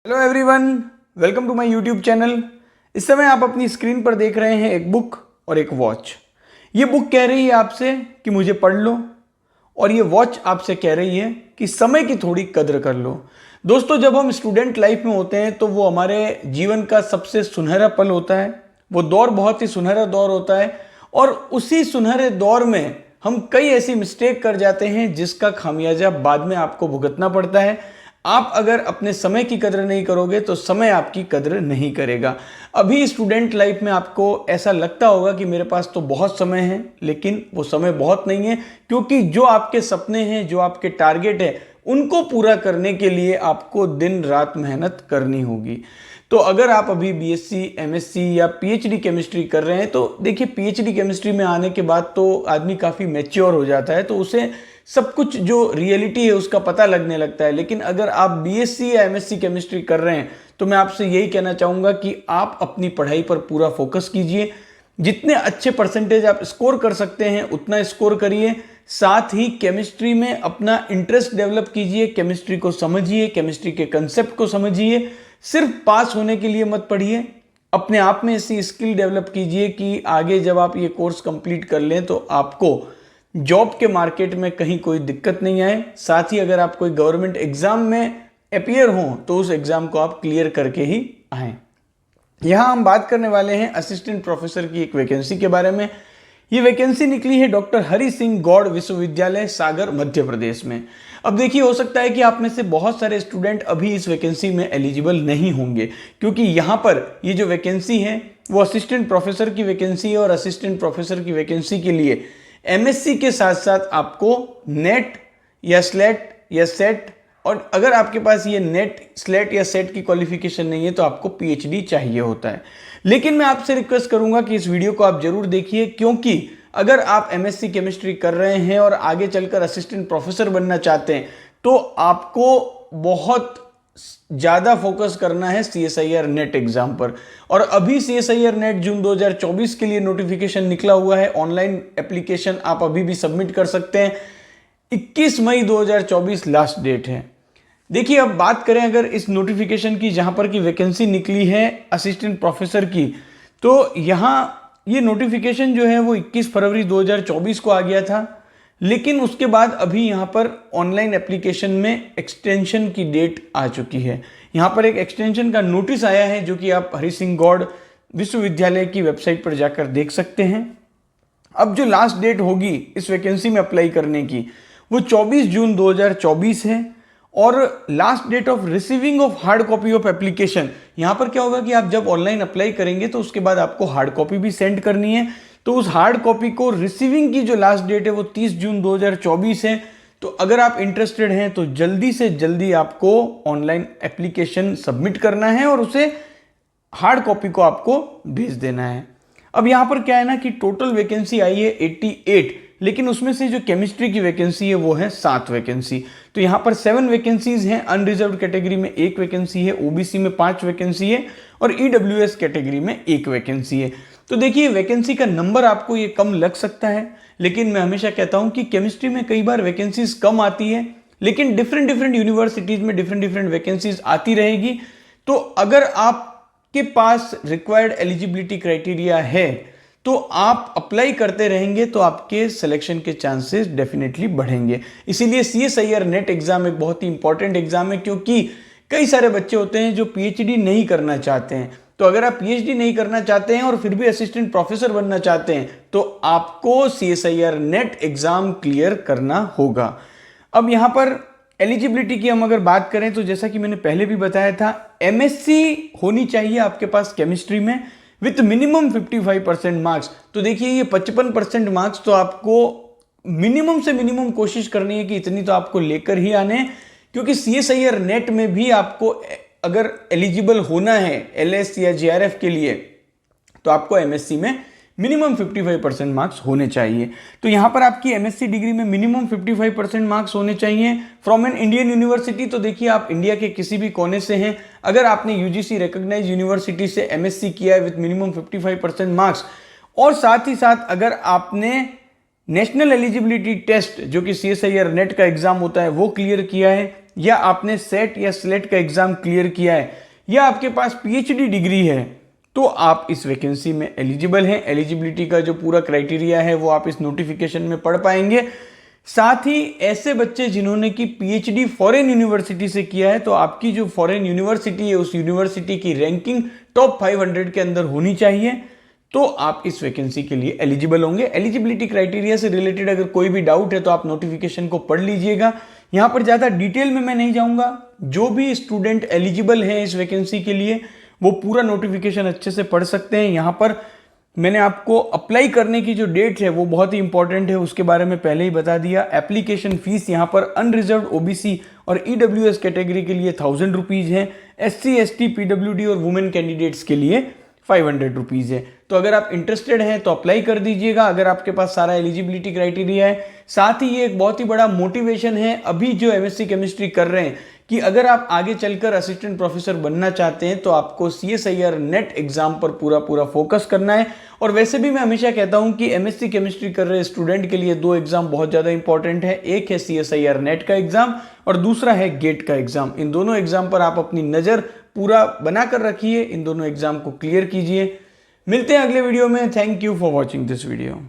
Hello everyone, welcome to my YouTube channel. इस समय आप अपनी स्क्रीन पर देख रहे हैं एक बुक और एक वॉच। ये बुक कह रही है आपसे कि मुझे पढ़ लो और ये वॉच आपसे कह रही है कि समय की थोड़ी कद्र कर लो। दोस्तों, जब हम स्टूडेंट लाइफ में होते हैं तो वो हमारे जीवन का सबसे सुनहरा पल होता है। वो दौर बहुत ही सुनहरा दौर होता है और उसी सुनहरे दौर में हम कई ऐसी मिस्टेक कर जाते हैं जिसका खामियाजा बाद में आपको भुगतना पड़ता है। आप अगर अपने समय की कद्र नहीं करोगे तो समय आपकी कद्र नहीं करेगा। अभी स्टूडेंट लाइफ में आपको ऐसा लगता होगा कि मेरे पास तो बहुत समय है, लेकिन वो समय बहुत नहीं है, क्योंकि जो आपके सपने हैं, जो आपके टारगेट है, उनको पूरा करने के लिए आपको दिन रात मेहनत करनी होगी। तो अगर आप अभी बीएससी, एमएससी या पीएचडी केमिस्ट्री कर रहे हैं तो देखिए, पीएचडी केमिस्ट्री में आने के बाद तो आदमी काफ़ी मैच्योर हो जाता है, तो उसे सब कुछ जो रियलिटी है उसका पता लगने लगता है। लेकिन अगर आप बीएससी या एमएससी केमिस्ट्री कर रहे हैं तो मैं आपसे यही कहना चाहूँगा कि आप अपनी पढ़ाई पर पूरा फोकस कीजिए। जितने अच्छे परसेंटेज आप स्कोर कर सकते हैं उतना स्कोर करिए। साथ ही केमिस्ट्री में अपना इंटरेस्ट डेवलप कीजिए, केमिस्ट्री को समझिए, केमिस्ट्री के कंसेप्ट को समझिए। सिर्फ पास होने के लिए मत पढ़िए, अपने आप में ऐसी स्किल डेवलप कीजिए कि आगे जब आप ये कोर्स कंप्लीट कर लें तो आपको जॉब के मार्केट में कहीं कोई दिक्कत नहीं आए। साथ ही अगर आप कोई गवर्नमेंट एग्जाम में अपीयर हो तो उस एग्जाम को आप क्लियर करके ही आएँ। यहाँ हम बात करने वाले हैं असिस्टेंट प्रोफेसर की एक वैकेंसी के बारे में। ये वैकेंसी निकली है डॉक्टर हरि सिंह गौड़ विश्वविद्यालय, सागर, मध्य प्रदेश में। अब देखिए, हो सकता है कि आप में से बहुत सारे स्टूडेंट अभी इस वैकेंसी में एलिजिबल नहीं होंगे, क्योंकि यहाँ पर ये जो वैकेंसी है वो असिस्टेंट प्रोफेसर की वैकेंसी है और असिस्टेंट प्रोफेसर की वैकेंसी के लिए एमएससी के साथ साथ आपको नेट या स्लेट या सेट, और अगर आपके पास ये नेट, स्लेट या सेट की क्वालिफिकेशन नहीं है तो आपको पीएचडी चाहिए होता है। लेकिन मैं आपसे रिक्वेस्ट करूंगा कि इस वीडियो को आप जरूर देखिए, क्योंकि अगर आप एमएससी केमिस्ट्री कर रहे हैं और आगे चलकर असिस्टेंट प्रोफेसर बनना चाहते हैं तो आपको बहुत ज़्यादा फोकस करना है सीएसआईआर नेट एग्जाम पर। और अभी सीएसआईआर नेट जून 2024 के लिए नोटिफिकेशन निकला हुआ है। ऑनलाइन एप्लीकेशन आप अभी भी सबमिट कर सकते हैं। 21 मई 2024 लास्ट डेट है। देखिए, अब बात करें अगर इस नोटिफिकेशन की, जहां पर की वैकेंसी निकली है असिस्टेंट प्रोफेसर की, तो यहाँ ये नोटिफिकेशन जो है वो 21 फरवरी 2024 को आ गया था। लेकिन उसके बाद अभी यहाँ पर ऑनलाइन एप्लीकेशन में एक्सटेंशन की डेट आ चुकी है। यहाँ पर एक एक्सटेंशन का नोटिस आया है जो कि आप हरि सिंह गौड़ विश्वविद्यालय की वेबसाइट पर जाकर देख सकते हैं। अब जो लास्ट डेट होगी इस वैकेंसी में अप्लाई करने की वो 24 जून 2024 है। और last date of receiving of hard copy of application, यहां पर क्या होगा कि आप जब ऑनलाइन अप्लाई करेंगे तो उसके बाद आपको हार्ड कॉपी भी सेंड करनी है। तो उस हार्ड कॉपी को रिसीविंग की जो लास्ट डेट है वो 30 जून 2024 है। तो अगर आप इंटरेस्टेड हैं तो जल्दी से जल्दी आपको ऑनलाइन एप्लीकेशन सबमिट करना है और उसे हार्ड कॉपी को आपको भेज देना है। अब यहां पर क्या है ना कि टोटल वैकेंसी आई है 88, लेकिन उसमें से जो केमिस्ट्री की वैकेंसी है वो है 7 वैकेंसी। तो यहाँ पर 7 वैकेंसीज हैं। अनरिजर्व्ड कैटेगरी में 1 वैकेंसी है, ओबीसी में 5 वैकेंसी है और ईडब्ल्यूएस कैटेगरी में 1 वैकेंसी है। तो देखिए, वैकेंसी का नंबर आपको ये कम लग सकता है, लेकिन मैं हमेशा कहता हूं कि केमिस्ट्री में कई बार वैकेंसीज कम आती है, लेकिन डिफरेंट यूनिवर्सिटीज में डिफरेंट वैकेंसीज आती रहेगी। तो अगर आपके पास रिक्वायर्ड एलिजिबिलिटी क्राइटेरिया है तो आप अप्लाई करते रहेंगे तो आपके सिलेक्शन के चांसेस डेफिनेटली बढ़ेंगे। इसीलिए सीएसआईआर नेट एग्जाम एक बहुत ही इंपॉर्टेंट एग्जाम है, क्योंकि कई सारे बच्चे होते हैं जो पीएचडी नहीं करना चाहते हैं। तो अगर आप पीएचडी नहीं करना चाहते हैं और फिर भी असिस्टेंट प्रोफेसर बनना चाहते हैं तो आपको सीएसआईआर नेट एग्जाम क्लियर करना होगा। अब यहां पर एलिजिबिलिटी की हम अगर बात करें तो जैसा कि मैंने पहले भी बताया था, एमएससी होनी चाहिए आपके पास केमिस्ट्री में विथ मिनिमम 55% मार्क्स। तो देखिए, ये 55% मार्क्स तो आपको मिनिमम से मिनिमम कोशिश करनी है कि इतनी तो आपको लेकर ही आने हैं, क्योंकि सीएसआईआर नेट में भी आपको अगर एलिजिबल होना है एलएस या जेआरएफ के लिए तो आपको एमएससी में मिनिमम 55% मार्क्स होने चाहिए। तो यहां पर आपकी एमएससी डिग्री में मिनिमम 55% मार्क्स होने चाहिए फ्रॉम एन इंडियन यूनिवर्सिटी। तो देखिए, आप इंडिया के किसी भी कोने से हैं, अगर आपने यूजीसी रिकॉग्नाइज्ड यूनिवर्सिटी से एमएससी किया है विद मिनिमम 55% मार्क्स, और साथ ही साथ अगर आपने नेशनल एलिजिबिलिटी टेस्ट जो कि सीएसआईआर नेट का एग्जाम होता है वो क्लियर किया है, या आपने सेट या स्लेट का एग्जाम क्लियर किया है या आपके पास पीएचडी डिग्री है तो आप इस वैकेंसी में एलिजिबल हैं। एलिजिबिलिटी का जो पूरा क्राइटेरिया है वो आप इस नोटिफिकेशन में पढ़ पाएंगे। साथ ही ऐसे बच्चे जिन्होंने की पीएचडी फॉरेन यूनिवर्सिटी से किया है तो आपकी जो फॉरेन यूनिवर्सिटी है उस यूनिवर्सिटी की रैंकिंग टॉप 500 के अंदर होनी चाहिए तो आप इस वैकेंसी के लिए एलिजिबल होंगे। एलिजिबिलिटी क्राइटेरिया से रिलेटेड अगर कोई भी डाउट है तो आप नोटिफिकेशन को पढ़ लीजिएगा। यहां पर ज्यादा डिटेल में मैं नहीं जाऊंगा। जो भी स्टूडेंट एलिजिबल हैं इस वैकेंसी के लिए वो पूरा नोटिफिकेशन अच्छे से पढ़ सकते हैं। यहां पर मैंने आपको अप्लाई करने की जो डेट है वो बहुत ही इंपॉर्टेंट है, उसके बारे में पहले ही बता दिया। एप्लीकेशन फीस यहाँ पर अनरिजर्व ओबीसी और ईडब्ल्यूएस कैटेगरी के लिए 1000 रुपीज़ है, एससी एसटी पीडब्ल्यूडी और वुमेन कैंडिडेट्स के लिए 500 रुपीज़ है। तो अगर आप इंटरेस्टेड हैं तो अप्लाई कर दीजिएगा अगर आपके पास सारा एलिजिबिलिटी क्राइटेरिया है। साथ ही ये एक बहुत ही बड़ा मोटिवेशन है अभी जो एमएससी केमिस्ट्री कर रहे हैं कि अगर आप आगे चलकर असिस्टेंट प्रोफेसर बनना चाहते हैं तो आपको CSIR नेट एग्जाम पर पूरा फोकस करना है। और वैसे भी मैं हमेशा कहता हूं कि एमएससी केमिस्ट्री कर रहे स्टूडेंट के लिए 2 एग्जाम बहुत ज़्यादा इंपॉर्टेंट है। एक है CSIR नेट का एग्जाम और दूसरा है गेट का एग्जाम। इन दोनों एग्जाम पर आप अपनी नज़र पूरा बनाकर रखिए, इन दोनों एग्जाम को क्लियर कीजिए। मिलते हैं अगले वीडियो में। Thank you for watching this video.